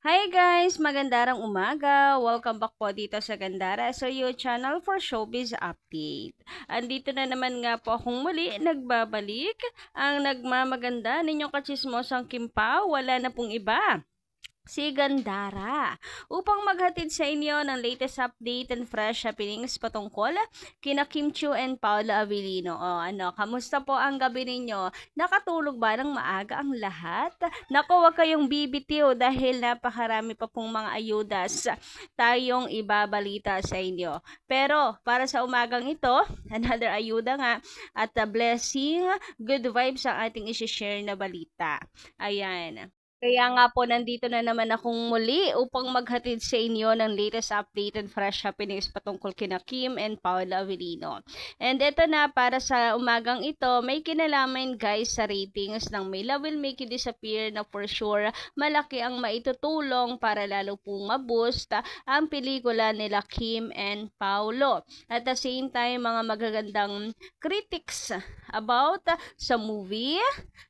Hi guys! Magandarang umaga! Welcome back po dito sa Gandara sa your channel for showbiz update. Andito na naman nga po akong muli nagbabalik ang nagmamaganda ninyong kachismosang Kimpaw. Wala na pong iba, si Gandara, upang maghatid sa inyo ng latest update and fresh happenings patungkol kina Kim Chiu and Paula Avellino. Kamusta po ang gabi ninyo? Nakatulog ba ng maaga ang lahat? Naku, wag kayong bibitiw dahil napakarami pa pong mga ayudas tayong ibabalita sa inyo. Pero para sa umagang ito, another ayuda nga at a blessing, good vibes ang ating isi-share na balita. Ayan. Kaya nga po nandito na naman akong muli upang maghatid sa inyo ng latest update and fresh happenings patungkol kina Kim and Paula Avellino. And ito na, para sa umagang ito, may kinalaman guys sa ratings ng My Love Will Make You Disappear na for sure malaki ang maitutulong para lalo pong maboost ang pelikula nila Kim and Paulo. At the same time, mga magagandang critics about sa movie.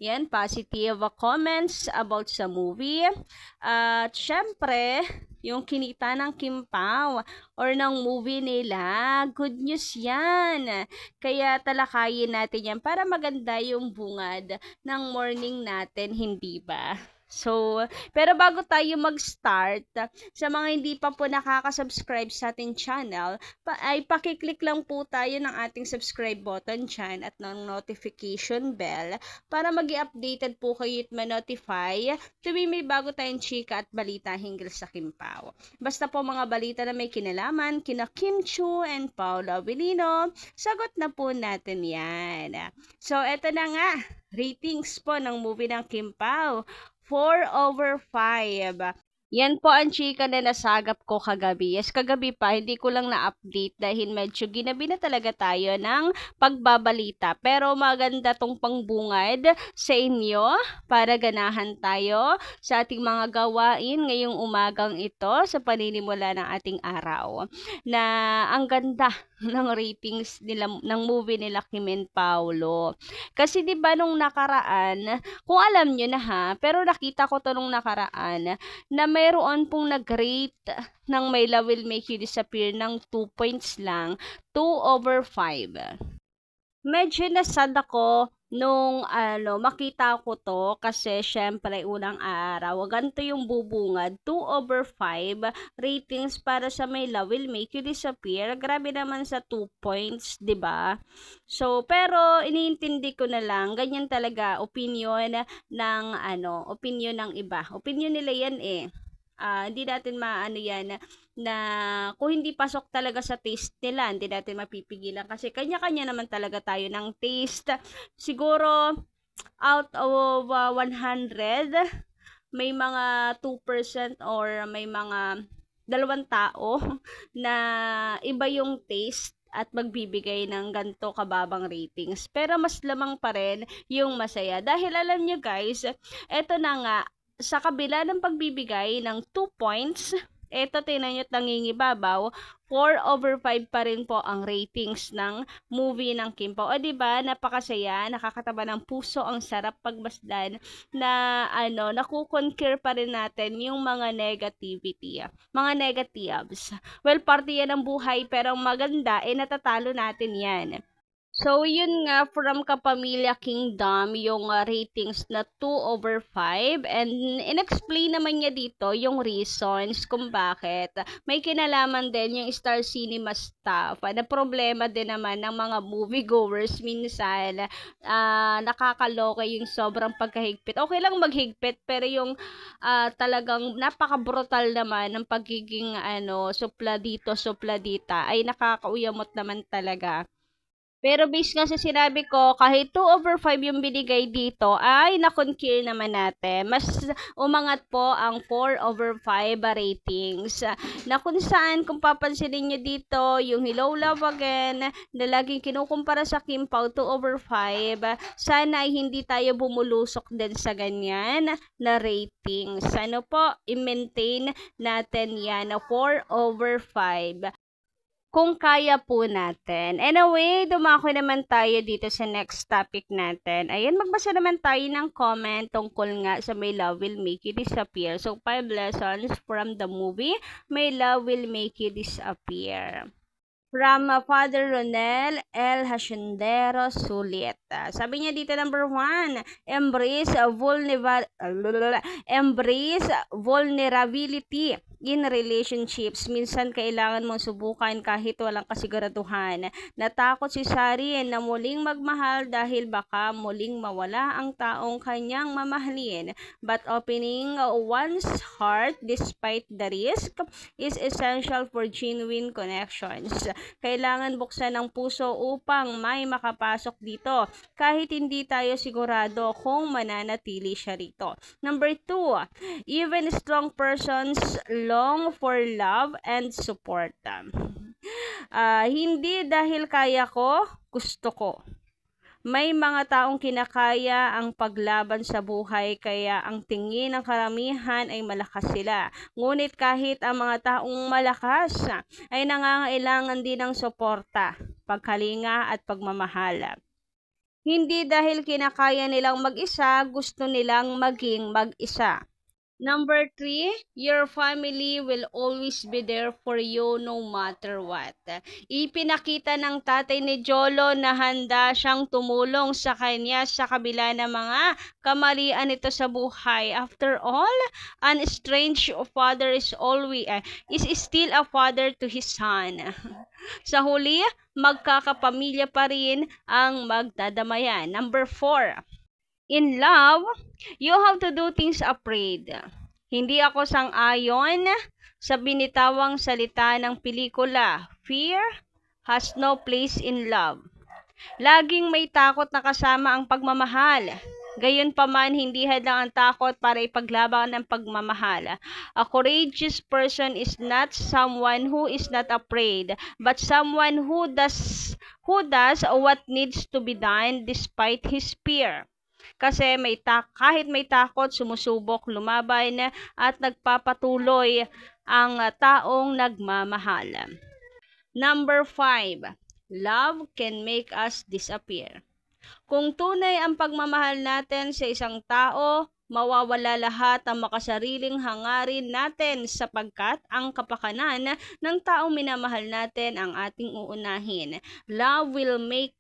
Yan, positive comments about sa movie. At syempre, yung kinita ng Kim Pao or ng movie nila, good news yan. Kaya talakayin natin yan para maganda yung bungad ng morning natin, hindi ba? So, pero bago tayo mag-start, sa mga hindi pa po nakaka-subscribe sa ating channel, ay pakiclick lang po tayo ng ating subscribe button dyan at ng notification bell para mag-i-updated po kayo at ma-notify tuwing may bago tayong chika at balita hinggil sa Kim Pao. Basta po mga balita na may kinalaman kina Kim Chiu and Paula Avellino, sagot na po natin yan. So, eto na nga, ratings po ng movie ng Kim Pao. 4/5. Yan po ang chika na nasagap ko kagabi. Yes, kagabi pa, hindi ko lang na-update dahil medyo ginabi na talaga tayo ng pagbabalita. Pero maganda tong pangbungad sa inyo para ganahan tayo sa ating mga gawain ngayong umagang ito sa paninimula ng ating araw. Na ang ganda ng ratings nila, ng movie nila Kim and Paulo. Kasi 'di ba nung nakaraan, kung alam nyo na ha, pero nakita ko to nung nakaraan na mayroon pong nag-rate ng My Love Will Make You Disappear ng 2 points lang, 2/5. Medyo nasad ako nung makita ko to kasi syempre unang araw, ganito yung bubungad, 2/5 ratings para sa My Love Will Make You Disappear. Grabe naman sa 2 points, 'di ba? So, pero iniintindi ko na lang, ganyan talaga opinion ng opinion ng iba. Opinion nila 'yan eh. Hindi natin maano yan na kung hindi pasok talaga sa taste nila, hindi natin mapipigilan kasi kanya-kanya naman talaga tayo ng taste. Siguro out of 100, may mga 2% or may mga 2 tao na iba yung taste at magbibigay ng ganito kababang ratings. Pero mas lamang pa rin yung masaya. Dahil alam nyo guys, eto na nga, sa kabila ng pagbibigay ng 2 points, eto tingnan nyo, nangingibabaw, 4/5 pa rin po ang ratings ng movie ng Kim Pao. O diba, napakasaya, nakakataba ng puso, ang sarap pagmasdan na nakukonquer pa rin natin yung mga negativity, mga negatives. Well, parte yan ng buhay, pero ang maganda, natatalo natin yan. So, yun nga, from Kapamilya Kingdom, yung ratings na 2/5. And in-explain naman niya dito yung reasons kung bakit. May kinalaman din yung Star Cinema staff. Na problema din naman ng mga moviegoers minsan. Nakakaloka yung sobrang pagkahigpit. Okay lang maghigpit, pero yung talagang napaka-brutal naman ng pagiging supla dito, supla dita, ay nakakauyamot naman talaga. Pero based nga sa sinabi ko, kahit 2/5 yung binigay dito, ay nakoncure naman natin. Mas umangat po ang 4/5 ratings. Na kung saan, kung papansinin nyo dito, yung Hello Love Again, na laging kinukumpara sa Kim Pao 2/5, sana ay hindi tayo bumulusok din sa ganyan na ratings. Ano po, i-maintain natin yan na 4/5. kung kaya po natin. Anyway, dumako naman tayo dito sa next topic natin. Ayan, magbasa naman tayo ng comment tungkol nga sa My Love Will Make You Disappear. So, 5 lessons from the movie My Love Will Make You Disappear. From Father Ronel L. Haciendero Sulit. Sabi niya dito, number 1, embrace vulnerability in relationships. Minsan kailangan mong subukan kahit walang kasiguraduhan. Natakot si Sari na muling magmahal dahil baka muling mawala ang taong kanyang mamahalin. But opening one's heart despite the risk is essential for genuine connections. Kailangan buksan ang puso upang may makapasok dito kahit hindi tayo sigurado kung mananatili siya rito. Number 2, even strong persons long for love and support. Hindi dahil kaya ko, gusto ko. May mga taong kinakaya ang paglaban sa buhay kaya ang tingin ng karamihan ay malakas sila. Ngunit kahit ang mga taong malakas ay nangangailangan din ng suporta, pagkalinga at pagmamahal. Hindi dahil kinakaya nilang mag-isa, gusto nilang maging mag-isa. Number 3, your family will always be there for you no matter what. Ipinakita ng tatay ni Jolo na handa siyang tumulong sa kanya sa kabila ng mga kamalian nito sa buhay. After all, an estranged father is still a father to his son. Sa huli, magkakapamilya pa rin ang magdadamayan. Number 4, in love, you have to do things afraid. Hindi ako sang-ayon sa binitawang salita ng pelikula. Fear has no place in love. Laging may takot na kasama ang pagmamahal. Gayunpaman, hindi hadlang ang takot para ipaglaban ang pagmamahal. A courageous person is not someone who is not afraid, but someone who does what needs to be done despite his fear. Kasi kahit may takot, sumusubok, lumaban at nagpapatuloy ang taong nagmamahal. Number 5, love can make us disappear. Kung tunay ang pagmamahal natin sa isang tao, mawawala lahat ang makasariling hangarin natin sapagkat ang kapakanan ng taong minamahal natin ang ating uunahin. Love will make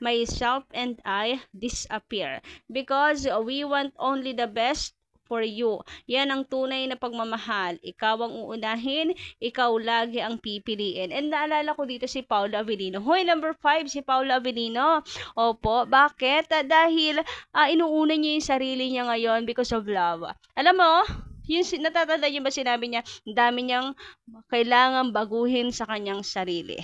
myself and I disappear because we want only the best for you. Yan ang tunay na pagmamahal. Ikaw ang uunahin, ikaw lagi ang pipiliin. And naalala ko dito si Paolo Avellino. Hoy, number 5, si Paolo Avellino. Opo, bakit? Dahil inuuna niya yung sarili niya ngayon because of love. Alam mo, yung natatanda niyo ba sinabi niya, dami niyang kailangan baguhin sa kanyang sarili.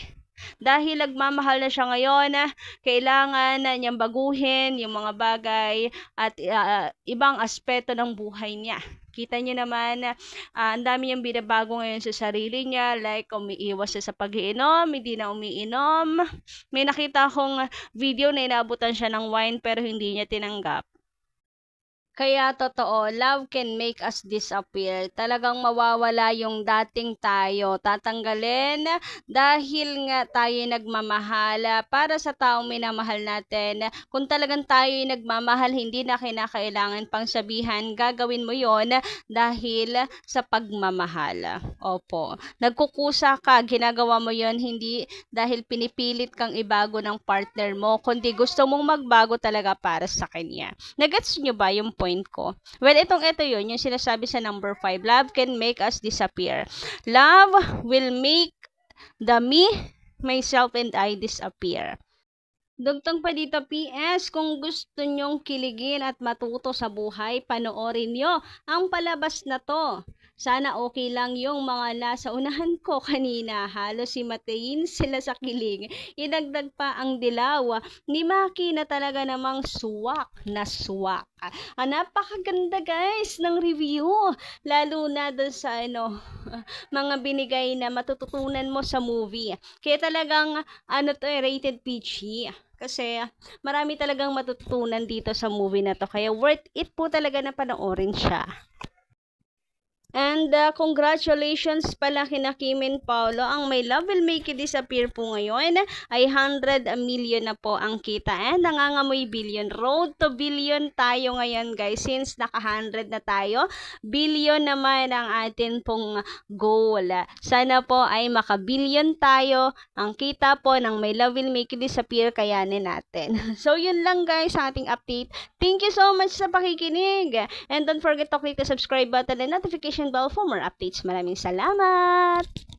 Dahil nagmamahal na siya ngayon, kailangan niyang baguhin yung mga bagay at ibang aspeto ng buhay niya. Kita niyo naman, ang dami niyang binabago ngayon sa sarili niya, like umiiwas siya sa pag-iinom, hindi na umiinom. May nakita akong video na inaabutan siya ng wine pero hindi niya tinanggap. Kaya totoo, love can make us disappear. Talagang mawawala yung dating tayo. Tatanggalin dahil nga tayo nagmamahal para sa taong minamahal natin. Kung talagang tayo nagmamahal, hindi na kinakailangan pang sabihan, gagawin mo yon dahil sa pagmamahal. Opo. Nagkukusa ka, ginagawa mo yon hindi dahil pinipilit kang ibago ng partner mo, kundi gusto mong magbago talaga para sa kanya. Nagets nyo ba yung point ko? Well, ito yun, yung sinasabi sa number 5. Love can make us disappear. Love will make myself and I disappear. Dugtong pa dito, PS, kung gusto nyong kiligin at matuto sa buhay, panoorin nyo ang palabas na to. Sana okay lang yung mga nasa unahan ko kanina. Halos si Matein sila sa kilig. Idagdag pa ang dilaw ni Maki na talaga namang suwak na suwak. Napakaganda guys ng review. Lalo na dun sa mga binigay na matututunan mo sa movie. Kaya talagang rated PG. Kasi marami talagang matututunan dito sa movie na to. Kaya worth it po talaga na panoorin siya. And congratulations pala kina Kimin Paulo. Ang My Love Will Make You Disappear po ngayon ay 100 million na po ang kita. And nangangamoy billion. Road to billion tayo ngayon guys. Since naka 100 na tayo, billion naman ang atin pong goal. Sana po ay maka-billion tayo. Ang kita po ng My Love Will Make You Disappear, kayanin natin. So yun lang guys sa ating update. Thank you so much sa pakikinig. And don't forget to click the subscribe button and notification bell for more updates. Maraming salamat!